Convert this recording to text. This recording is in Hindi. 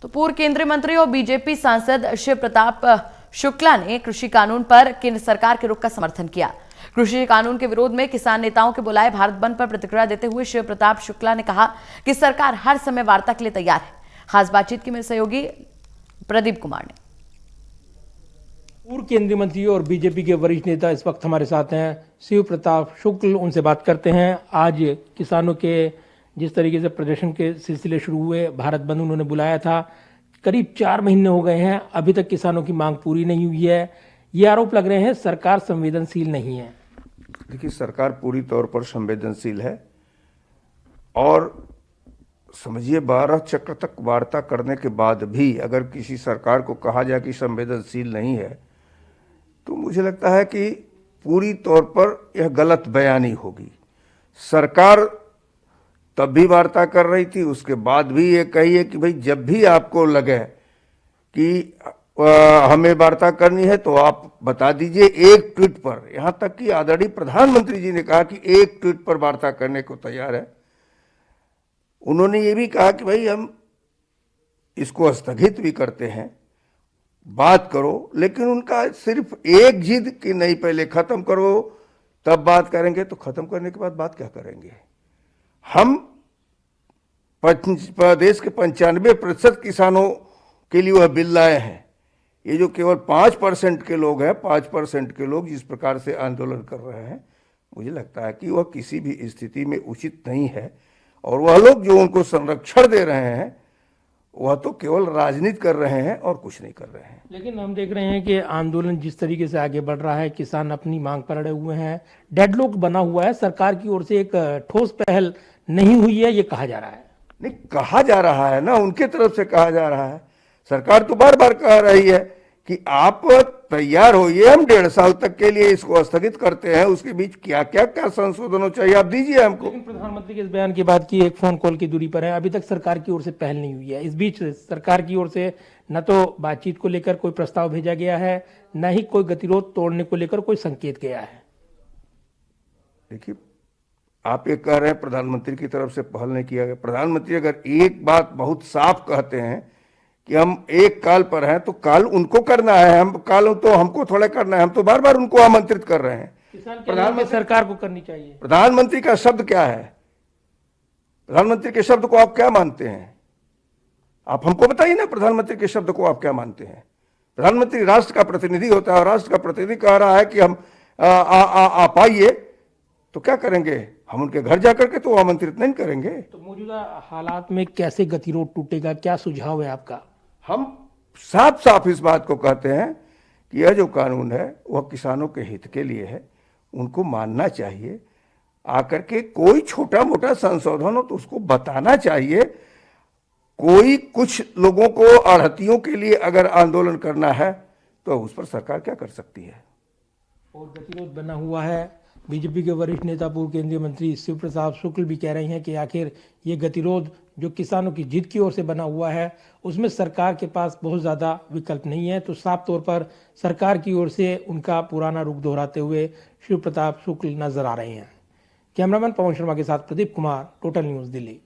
तो पूर्व केंद्रीय मंत्री और बीजेपी सांसद शिव प्रताप शुक्ला ने कृषि कानून पर केंद्र सरकार के रुख का समर्थन किया। कृषि कानून के विरोध में किसान नेताओं के बुलाए भारत बंद पर प्रतिक्रिया देते हुए शिव प्रताप शुक्ला ने कहा कि सरकार हर समय वार्ता के लिए तैयार है। खास बातचीत की मेरे सहयोगी प्रदीप कुमार ने। पूर्व केंद्रीय मंत्री और बीजेपी के वरिष्ठ नेता इस वक्त हमारे साथ हैं, शिव प्रताप शुक्ल, उनसे बात करते हैं। आज किसानों के जिस तरीके से प्रदर्शन के सिलसिले शुरू हुए, भारत बंद उन्होंने बुलाया था, करीब 4 महीने हो गए हैं, अभी तक किसानों की मांग पूरी नहीं हुई है। ये आरोप लग रहे हैं सरकार संवेदनशील नहीं है। देखिए, सरकार पूरी तौर पर संवेदनशील है और समझिए 12 चक्र तक वार्ता करने के बाद भी अगर किसी सरकार को कहा जाए कि संवेदनशील नहीं है तो मुझे लगता है कि पूरी तौर पर यह गलत बयानी होगी। सरकार तब भी वार्ता कर रही थी, उसके बाद भी ये कही है कि भाई जब भी आपको लगे कि हमें वार्ता करनी है तो आप बता दीजिए एक ट्वीट पर। यहां तक कि आदरणीय प्रधानमंत्री जी ने कहा कि एक ट्वीट पर वार्ता करने को तैयार है। उन्होंने ये भी कहा कि भाई हम इसको स्थगित भी करते हैं, बात करो, लेकिन उनका सिर्फ एक जिद कि नहीं पहले खत्म करो तब बात करेंगे। तो खत्म करने के बाद बात क्या करेंगे? हम प्रदेश के 95% किसानों के लिए वह बिल लाए हैं। ये जो केवल 5% के लोग हैं, 5% के लोग जिस प्रकार से आंदोलन कर रहे हैं, मुझे लगता है कि वह किसी भी स्थिति में उचित नहीं है। और वह लोग जो उनको संरक्षण दे रहे हैं वह तो केवल राजनीति कर रहे हैं और कुछ नहीं कर रहे हैं। लेकिन हम देख रहे हैं कि आंदोलन जिस तरीके से आगे बढ़ रहा है, किसान अपनी मांग पर अड़े हुए हैं, डेडलॉक बना हुआ है, सरकार की ओर से एक ठोस पहल नहीं हुई है, ये कहा जा रहा है। नहीं, कहा जा रहा है ना, उनके तरफ से कहा जा रहा है। सरकार तो बार बार कह रही है कि आप तैयार होइए, हम 1.5 साल तक के लिए इसको स्थगित करते हैं, उसके बीच क्या क्या क्या संशोधन हो चाहिए आप दीजिए हमको। लेकिन प्रधानमंत्री के इस बयान के बाद की एक फोन कॉल की दूरी पर है, अभी तक सरकार की ओर से पहल नहीं हुई है। इस बीच सरकार की ओर से न तो बातचीत को लेकर कोई प्रस्ताव भेजा गया है, न ही कोई गतिरोध तोड़ने को लेकर कोई संकेत गया है। देखिए, आप ये कह रहे हैं प्रधानमंत्री की तरफ से पहल नहीं किया गया। प्रधानमंत्री अगर एक बात बहुत साफ कहते हैं कि हम एक काल पर हैं तो काल उनको करना है, हम काल तो हमको थोड़ा करना है। हम तो बार बार उनको आमंत्रित कर रहे हैं। प्रधानमंत्री सरकार को करनी चाहिए। प्रधानमंत्री का शब्द क्या है? प्रधानमंत्री के शब्द को आप क्या मानते हैं? आप हमको बताइए ना, प्रधानमंत्री के शब्द को आप क्या मानते हैं? प्रधानमंत्री राष्ट्र का प्रतिनिधि होता है और राष्ट्र का प्रतिनिधि कह रहा है कि हम आप आइए, तो क्या करेंगे? हम उनके घर जाकर के तो आमंत्रित नहीं करेंगे। तो मौजूदा हालात में कैसे गतिरोध टूटेगा, क्या सुझाव है आपका? हम साफ साफ इस बात को कहते हैं कि यह जो कानून है वह किसानों के हित के लिए है, उनको मानना चाहिए। आकर के कोई छोटा मोटा संशोधन हो तो उसको बताना चाहिए। कोई कुछ लोगों को आढ़तियों के लिए अगर आंदोलन करना है तो उस पर सरकार क्या कर सकती है? और गतिरोध बना हुआ है। बीजेपी के वरिष्ठ नेता पूर्व केंद्रीय मंत्री शिव प्रताप शुक्ल भी कह रहे हैं कि आखिर ये गतिरोध जो किसानों की जिद की ओर से बना हुआ है उसमें सरकार के पास बहुत ज़्यादा विकल्प नहीं है। तो साफ तौर पर सरकार की ओर से उनका पुराना रुख दोहराते हुए शिव प्रताप शुक्ल नजर आ रहे हैं। कैमरामैन पवन शर्मा के साथ प्रदीप कुमार, टोटल न्यूज़, दिल्ली।